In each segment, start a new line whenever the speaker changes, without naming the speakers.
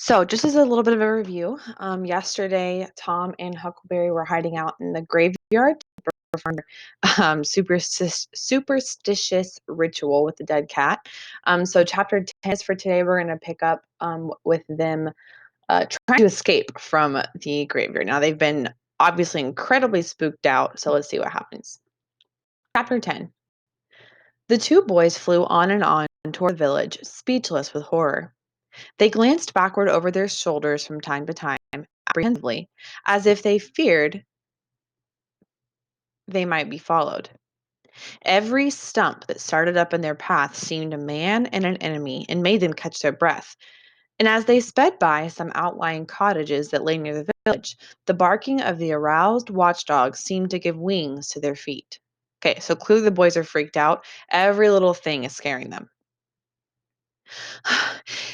So, just as a little bit of a review, yesterday Tom and Huckleberry were hiding out in the graveyard to perform superstitious ritual with the dead cat. So, chapter 10 is for today. We're going to pick up with them trying to escape from the graveyard. Now, they've been obviously incredibly spooked out, so let's see what happens. Chapter 10. The two boys flew on and on toward the village, speechless with horror. They glanced backward over their shoulders from time to time, apprehensively, as if they feared they might be followed. Every stump that started up in their path seemed a man and an enemy and made them catch their breath. And as they sped by some outlying cottages that lay near the village, the barking of the aroused watchdogs seemed to give wings to their feet. Okay, so clearly the boys are freaked out. Every little thing is scaring them.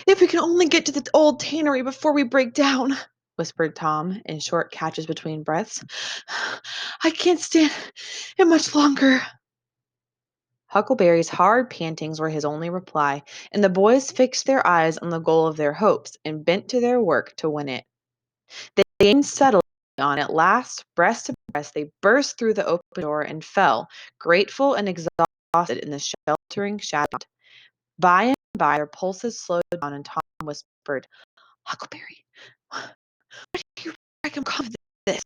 If we can only get to the old tannery before we break down, whispered Tom in short catches between breaths. I can't stand it much longer. Huckleberry's hard pantings were his only reply, and the boys fixed their eyes on the goal of their hopes and bent to their work to win it. They gained steadily on at last, breast to breast, they burst through the open door and fell, grateful and exhausted in the sheltering shadow. By and by, their pulses slowed down, and Tom whispered, Huckleberry, what do you reckon will come of this?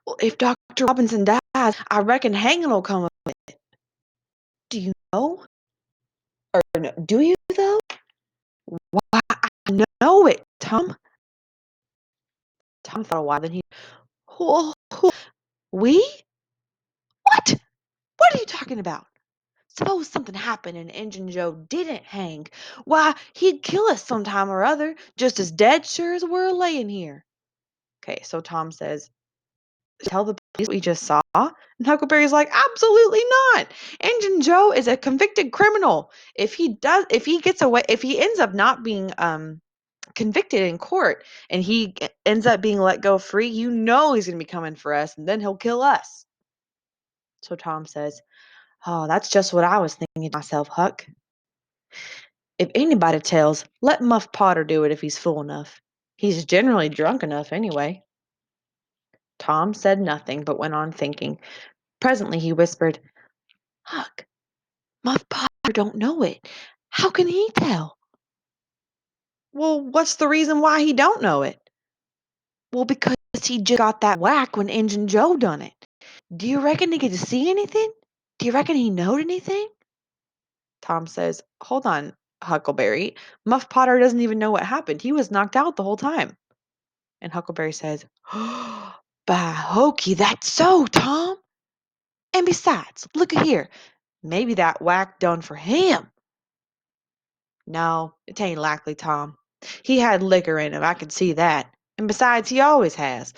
Well, if Dr. Robinson dies, I reckon hanging will come of it. Do you know? Or no, do you, though? Why, I know it, Tom. Tom thought a while, then he, who, we? What? What are you talking about? Suppose something happened and Injun Joe didn't hang. Why, he'd kill us sometime or other, just as dead sure as we're laying here. Okay, so Tom says, tell the police what we just saw? And Huckleberry's like, absolutely not. Injun Joe is a convicted criminal. If he gets away, if he ends up not being convicted in court and he ends up being let go free, you know he's going to be coming for us and then he'll kill us. So Tom says, oh, that's just what I was thinking to myself, Huck. If anybody tells, let Muff Potter do it if he's fool enough. He's generally drunk enough anyway. Tom said nothing but went on thinking. Presently he whispered, Huck, Muff Potter don't know it. How can he tell? Well, what's the reason why he don't know it? Well, because he just got that whack when Injun Joe done it. Do you reckon he could see anything? Do you reckon he knowed anything? Tom says, hold on, Huckleberry. Muff Potter doesn't even know what happened. He was knocked out the whole time. And Huckleberry says, oh, by hokey, that's so, Tom. And besides, look at here. Maybe that whack done for him. No, it ain't likely, Tom. He had liquor in him, I can see that. And besides, he always has.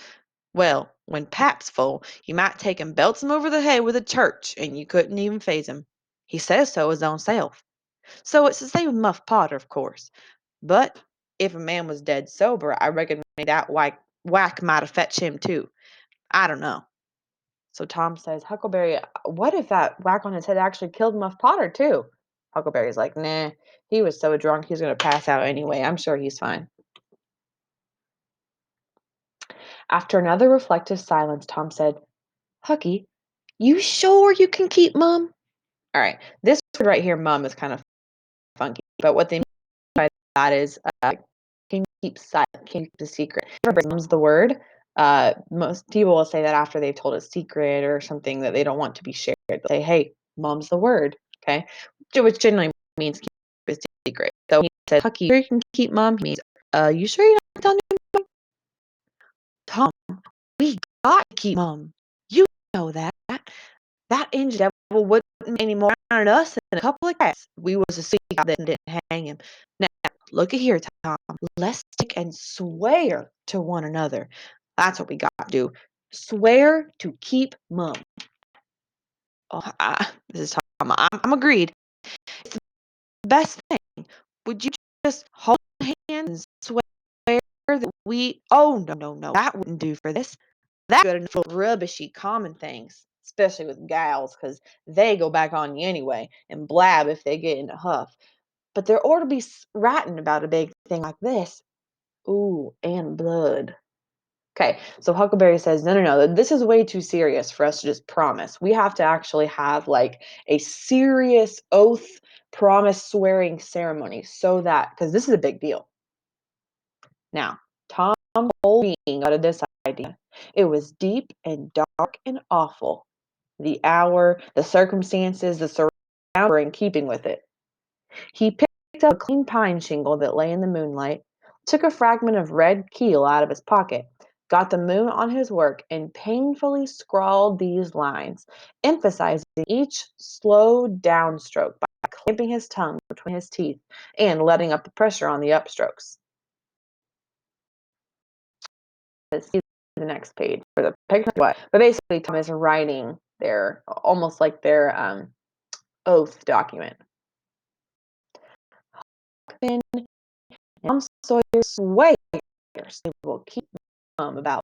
Well, when Pap's full, you might take and belts him over the head with a church, and you couldn't even faze him. He says so his own self. So it's the same with Muff Potter, of course. But if a man was dead sober, I reckon that whack might have fetched him too. I don't know. So Tom says, Huckleberry, what if that whack on his head actually killed Muff Potter too? Huckleberry's like, nah, he was so drunk he's going to pass out anyway. I'm sure he's fine. After another reflective silence, Tom said, Hucky, you sure you can keep Mum? All right, this word right here, Mum, is kind of funky, but what they mean by that is can you keep silent, can you keep the secret? Mum's the word. Most people will say that after they've told a secret or something that they don't want to be shared. They'll say, hey, Mum's the word, okay? Which generally means keep a secret. So he said, Hucky, you can keep Mum? He means, you sure you're not telling anybody? Tom, we got to keep Mum. You know that. That Injun devil wouldn't any more on us than a couple of cats. We was a seek that didn't hang him. Now, look at here, Tom. Let's take and swear to one another. That's what we got to do. Swear to keep Mum. Oh, this is Tom. I'm agreed. It's the best thing. Would you just hold hands and swear that we? Oh no, no, no. That wouldn't do for this. That's good enough for rubbishy common things, especially with gals, because they go back on you anyway and blab if they get in a huff. But there ought to be writing about a big thing like this. Ooh, and blood. Okay, so Huckleberry says, no, no, no, this is way too serious for us to just promise. We have to actually have like a serious oath promise swearing ceremony so that, because this is a big deal. Now, Tom told me out of this idea. It was deep and dark and awful. The hour, the circumstances, the surroundings were in keeping with it. He picked up a clean pine shingle that lay in the moonlight, took a fragment of red keel out of his pocket, got the moon on his work, and painfully scrawled these lines, emphasizing each slow downstroke by clamping his tongue between his teeth and letting up the pressure on the upstrokes. See the next page for the picture. What? But basically, Tom is writing their almost like their oath document. Then Tom Sawyer swears they will keep about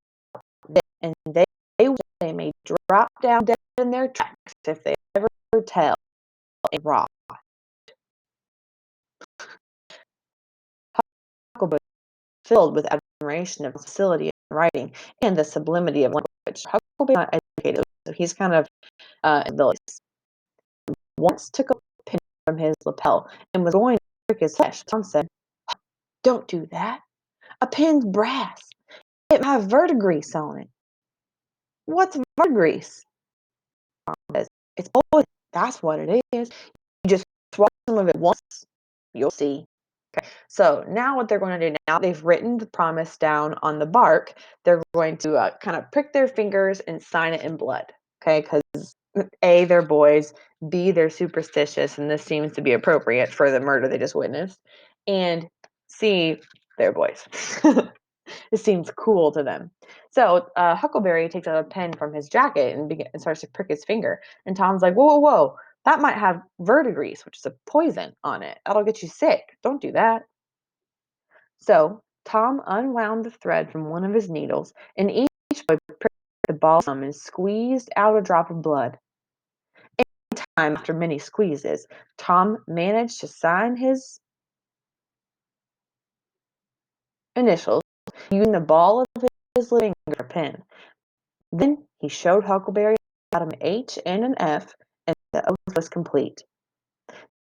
this, and they may drop down dead in their tracks if they ever tell a raw. Huckleberry filled with admiration of facility in writing and the sublimity of language. Huckleberry is not educated, so he's kind of abilities. Once took a pin from his lapel and was going to prick his flesh. Tom said, "Don't do that. A pin's brass. It might have verdigris on it." "What's verdigris?" Tom says. "It's poison. That's what it is. You just swallow some of it once. You'll see." Okay, so now what they're going to do now, they've written the promise down on the bark. They're going to kind of prick their fingers and sign it in blood. Okay, because A, they're boys, B, they're superstitious, and this seems to be appropriate for the murder they just witnessed, and C, they're boys. This seems cool to them. So Huckleberry takes out a pen from his jacket and starts to prick his finger. And Tom's like, "Whoa, whoa, whoa. That might have verdigris, which is a poison on it. That'll get you sick. Don't do that." So Tom unwound the thread from one of his needles, and each boy pricked the ball and squeezed out a drop of blood. Time after many squeezes, Tom managed to sign his initials using the ball of his little finger pen. Then he showed Huckleberry got an H and an F, and the oath was complete.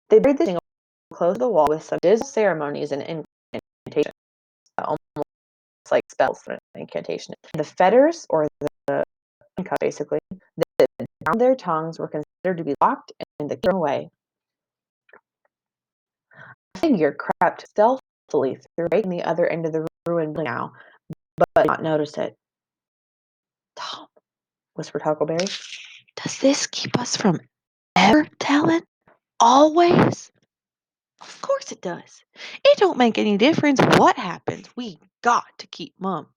They buried the shingle close to the wall with some dismal ceremonies and incantations, almost like spells and incantation. The fetters, or the handcuffs, basically, that bound their tongues were considered to be locked and the key thrown away. A figure crept stealthily through breaking the other end of the ruined building now, but did not notice it. "Tom," whispered Huckleberry, "does this keep us from ever telling? Always?" "Of course it does. It don't make any difference what happens. We got to keep mum.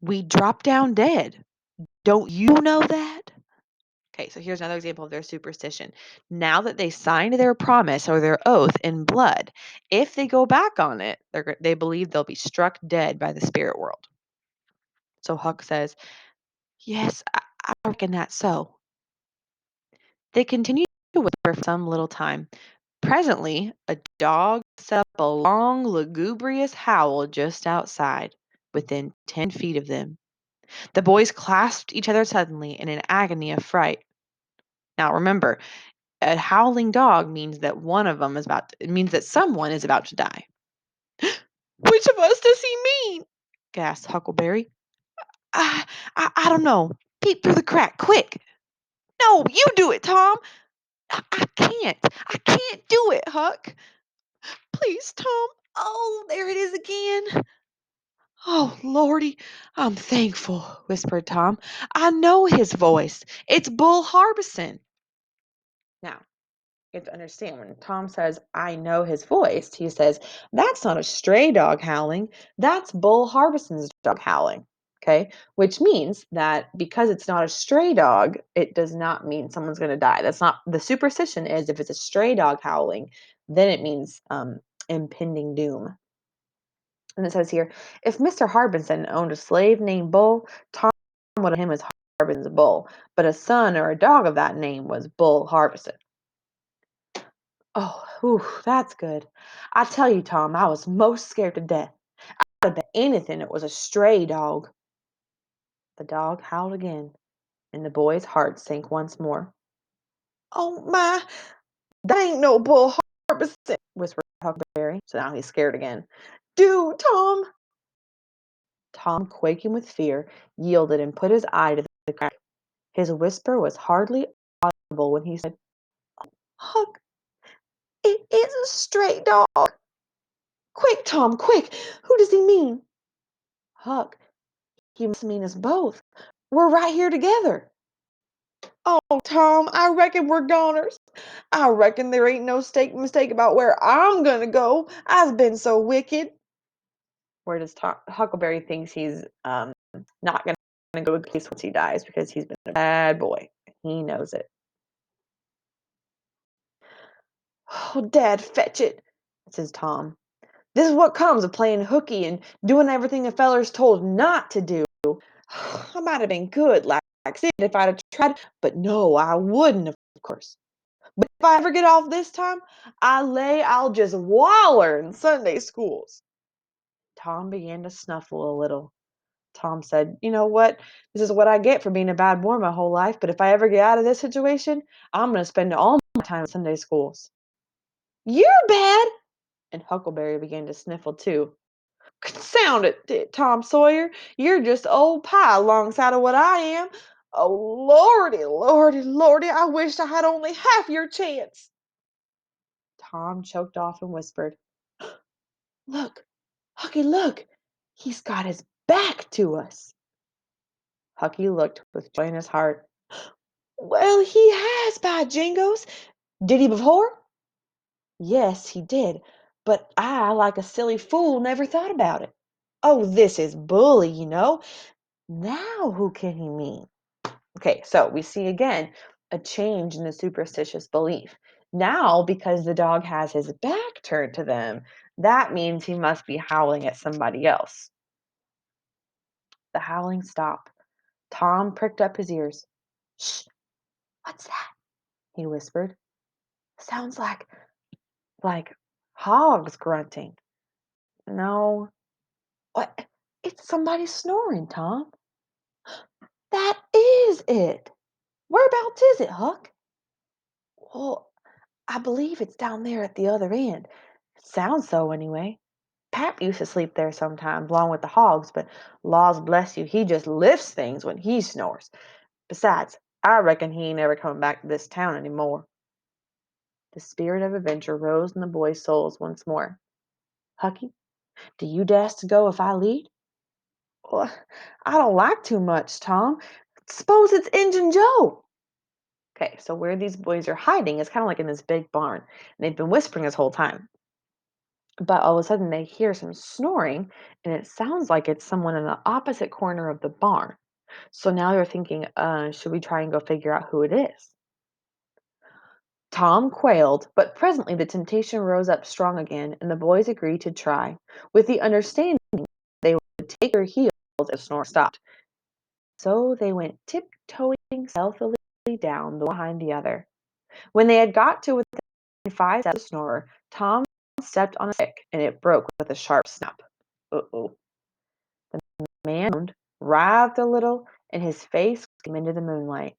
We drop down dead. Don't you know that?" Okay, so here's another example of their superstition. Now that they signed their promise or their oath in blood, if they go back on it, they believe they'll be struck dead by the spirit world. So Huck says, "Yes, I reckon that's so." They continue to whisper for some little time. Presently, a dog set up a long, lugubrious howl just outside, within 10 feet of them. The boys clasped each other suddenly in an agony of fright. Now remember, a howling dog means that it means that someone is about to die. "Which of us does he mean?" gasped Huckleberry. I don't know. Peep through the crack, quick." "No, you do it, Tom." I can't. I can't do it, Huck." "Please, Tom." "Oh, there it is again." "Oh, Lordy, I'm thankful," whispered Tom. "I know his voice. It's Bull Harbison." Now, you have to understand when Tom says, "I know his voice," he says, "That's not a stray dog howling. That's Bull Harbison's dog howling." Okay, which means that because it's not a stray dog, it does not mean someone's going to die. That's not the superstition. Is if it's a stray dog howling, then it means impending doom. And it says here, if Mr. Harbison owned a slave named Bull, Tom would have him as Harbison's Bull, but a son or a dog of that name was Bull Harbison. "Oh, whew, that's good. I tell you, Tom, I was most scared to death. bet anything it was a stray dog. The dog howled again, and the boy's heart sank once more. Oh my, that ain't no bull harvesting, whispered Huckleberry. So now he's scared again. Do, Tom! Tom, quaking with fear, yielded and put his eye to the crack. His whisper was hardly audible when he said, Huck, it is a stray dog. Quick, Tom, quick! Who does he mean? Huck, he must mean us both. We're right here together. Oh, Tom, I reckon we're goners. I reckon there ain't no mistake about where I'm gonna go. I've been so wicked. Where does Huckleberry thinks he's not gonna go to peace once he dies because he's been a bad boy. He knows it. Oh, Dad, fetch it, says Tom. This is what comes of playing hooky and doing everything a feller's told not to do. I might have been good, like Sid, if I'd have tried, but no, I wouldn't, of course. But if I ever get off this time, I lay I'll just waller in Sunday schools. Tom began to snuffle a little. Tom said, You know what? This is what I get for being a bad boy my whole life, but if I ever get out of this situation, I'm going to spend all my time in Sunday schools. You're bad! And Huckleberry began to sniffle too. Confound it, Tom Sawyer. You're just old pie alongside of what I am. Oh, lordy, lordy, lordy, I wished I had only half your chance. Tom choked off and whispered, Look, Hucky, look. He's got his back to us. Hucky looked with joy in his heart. Well, he has, by jingoes. Did he before? Yes, he did. But I, like a silly fool, never thought about it. Oh, this is bully, you know. Now who can he mean? Okay, so we see again a change in the superstitious belief. Now, because the dog has his back turned to them, that means he must be howling at somebody else. The howling stopped. Tom pricked up his ears. Shh, what's that? He whispered. Sounds like hogs grunting. No, what? It's somebody snoring, Tom. That is it. Whereabouts is it, Huck? Well, I believe it's down there at the other end. It sounds so anyway. Pap used to sleep there sometimes, along with the hogs, but laws bless you, he just lifts things when he snores. Besides, I reckon he ain't ever coming back to this town anymore. The spirit of adventure rose in the boys' souls once more. Hucky, do you dast to go if I lead? Well, I don't like too much, Tom. Suppose it's Injun Joe. Okay, so where these boys are hiding is kind of like in this big barn, and they've been whispering this whole time. But all of a sudden, they hear some snoring, and it sounds like it's someone in the opposite corner of the barn. So now they're thinking, should we try and go figure out who it is? Tom quailed, but presently the temptation rose up strong again, and the boys agreed to try, with the understanding they would take their heels if the snore stopped. So they went tiptoeing stealthily down the one behind the other. When they had got to within 5 steps of the snorer, Tom stepped on a stick, and it broke with a sharp snap. Uh-oh. The man moaned, writhed a little, and his face came into the moonlight.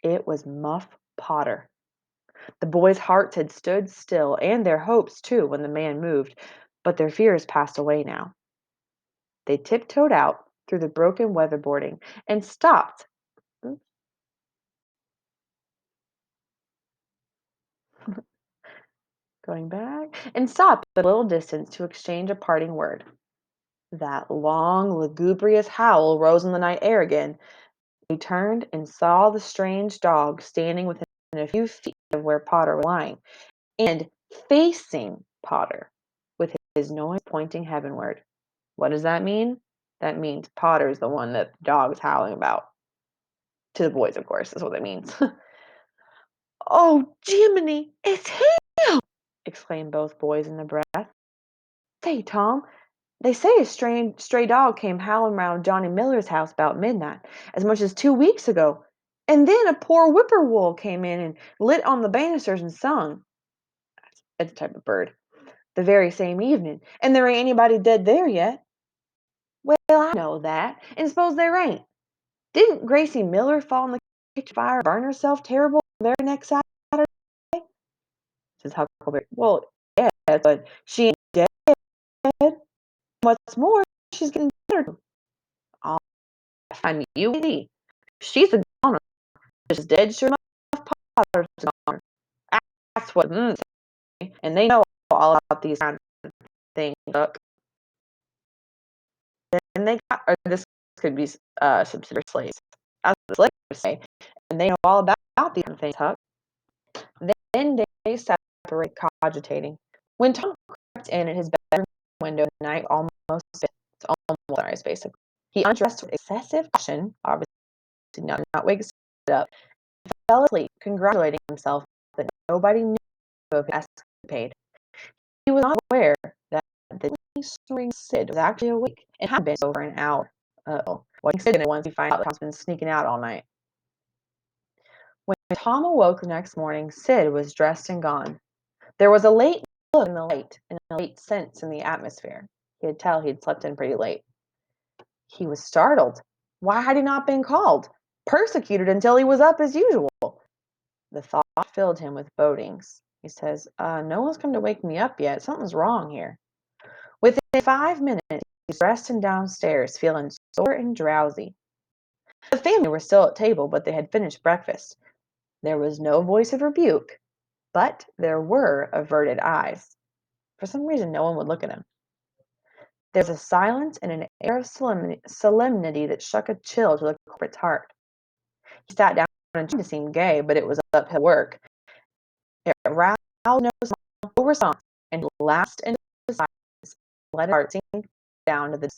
It was Muff Potter. The boys' hearts had stood still, and their hopes, too, when the man moved, but their fears passed away now. They tiptoed out through the broken weatherboarding and stopped. Going back, and stopped at a little distance to exchange a parting word. That long, lugubrious howl rose in the night air again. They turned and saw the strange dog standing within a few feet of where Potter was lying, and facing Potter, with his nose pointing heavenward. What does that mean? That means Potter's the one that the dog's howling about. To the boys, of course, is what that means. Oh, Jiminy, it's him! Exclaimed both boys in a breath. Say, Tom, they say a stray dog came howling round Johnny Miller's house about midnight, as much as 2 weeks ago. And then a poor whippoorwill came in and lit on the banisters and sung. It's a type of bird. the very same evening, and there ain't anybody dead there yet." "Well, I know that, and suppose there ain't. Didn't Gracie Miller fall in the kitchen fire and burn herself terrible the very next Saturday?" Says Huckleberry. "Well, yeah, but she ain't dead. What's more, she's getting better. I'll find you see. She's a goner. Just dead sure enough, Potter's a goner. That's what say, and they know all about these kind of things. Look, and they got, or this could be subsidiary slaves. That's what slaves say, and they know all about these kind of things, Huck." Then they separate, cogitating. When Tom crept in at his bedroom window the night almost sunrise, basically, he undressed with excessive caution, obviously not wake up, fell asleep, congratulating himself that nobody knew of his escapade. He was not aware that the snoring Sid was actually awake and had been over an hour. Uh-oh. What Sid did once he found out Tom's been sneaking out all night. When Tom awoke the next morning, Sid was dressed and gone. There was a late look in the light and a late sense in the atmosphere. He could tell he'd slept in pretty late. He was startled. Why had he not been called? Persecuted until he was up as usual. The thought filled him with bodings. He says, "No one's come to wake me up yet. Something's wrong here." Within 5 minutes, he was dressed and downstairs, feeling sore and drowsy. The family were still at table, but they had finished breakfast. There was no voice of rebuke, but there were averted eyes. For some reason, no one would look at him. There was a silence and an air of solemnity that struck a chill to the culprit's heart. He sat down and tried to seem gay, but it was uphill work. It roused no response, and lapsed into silence, let his heart sink down to the.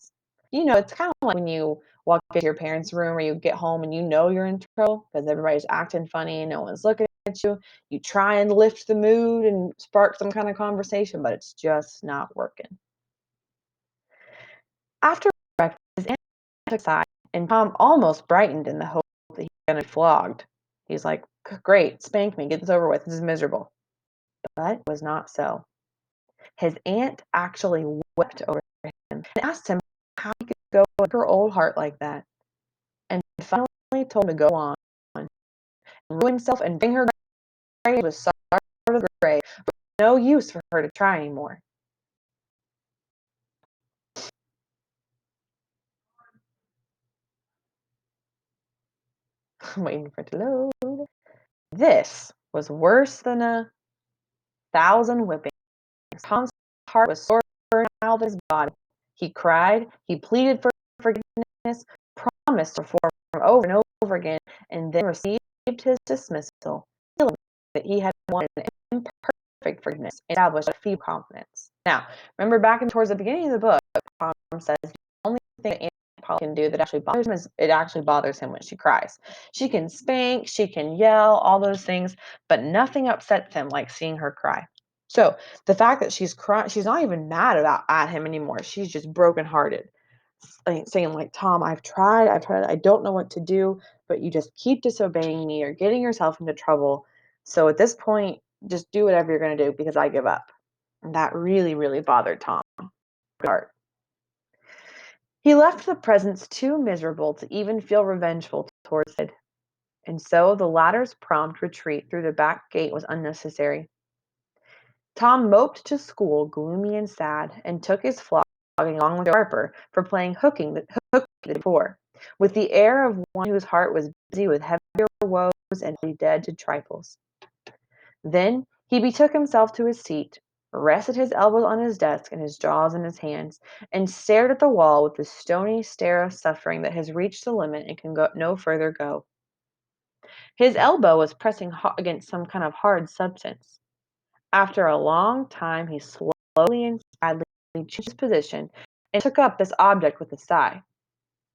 It's kind of like when you walk into your parents' room or you get home and you know you're in trouble because everybody's acting funny and no one's looking at you. You try and lift the mood and spark some kind of conversation, but it's just not working. After breakfast, his aunt took a sigh, and Tom almost brightened in the hope that he was going to be flogged. He's like, "Great, spank me, get this over with. This is miserable." But it was not so. His aunt actually wept over him and asked him how he could go break her old heart like that, and finally told him to go on and ruin himself and bring her grave to the start of the grave. But no use for her to try anymore. I'm waiting for it to load. This was worse than 1,000 whippings. Tom's heart was sore out of his body. He cried, he pleaded for forgiveness, promised to reform over and over again, and then received his dismissal, feeling that he had won an imperfect forgiveness and established a feeble confidence. Now, remember back towards the beginning of the book, Tom says the only thing that Aunt Polly can do that actually bothers him is it actually bothers him when she cries. She can spank, she can yell, all those things, but nothing upsets him like seeing her cry. So the fact that she's crying, she's not even mad at him anymore. She's just brokenhearted, saying like, "Tom, I've tried, I don't know what to do, but you just keep disobeying me. You're getting yourself into trouble. So at this point, just do whatever you're going to do because I give up." And that really, really bothered Tom. Heart. He left the presents too miserable to even feel revengeful towards Sid, and so the latter's prompt retreat through the back gate was unnecessary. Tom moped to school, gloomy and sad, and took his flogging along with Harper for playing hook the day before, with the air of one whose heart was busy with heavier woes and dead to trifles. Then he betook himself to his seat, rested his elbows on his desk and his jaws in his hands, and stared at the wall with the stony stare of suffering that has reached the limit and can no further go. His elbow was pressing against some kind of hard substance. After a long time, he slowly and sadly changed his position and took up this object with a sigh.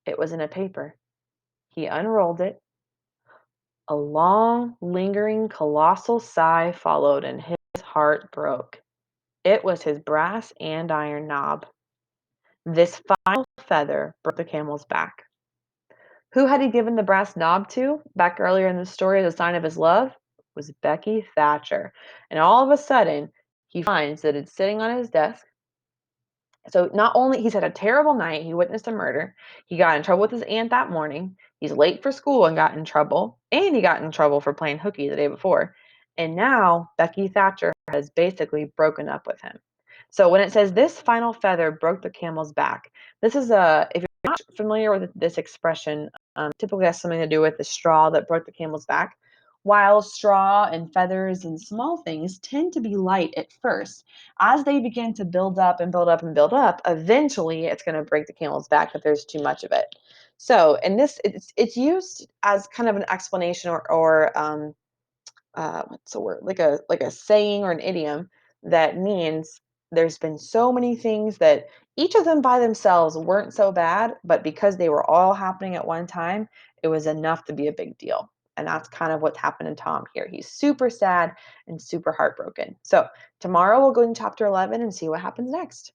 It was in a paper. He unrolled it. A long, lingering, colossal sigh followed, and his heart broke. It was his brass andiron knob. This final feather broke the camel's back. Who had he given the brass knob to, back earlier in the story as a sign of his love? It was Becky Thatcher. And all of a sudden, he finds that it's sitting on his desk. So not only he's had a terrible night, he witnessed a murder, he got in trouble with his aunt that morning, he's late for school and got in trouble, and he got in trouble for playing hooky the day before. And now Becky Thatcher has basically broken up with him. So when it says this final feather broke the camel's back, this is if you're not familiar with this expression, typically has something to do with the straw that broke the camel's back. While straw and feathers and small things tend to be light at first, as they begin to build up and build up and build up, eventually it's going to break the camel's back if there's too much of it. So, in this, it's used as kind of an explanation or what's the word, like a saying or an idiom that means there's been so many things that each of them by themselves weren't so bad, but because they were all happening at one time, it was enough to be a big deal. And that's kind of what's happened to Tom here. He's super sad and super heartbroken. So tomorrow we'll go in chapter 11 and see what happens next.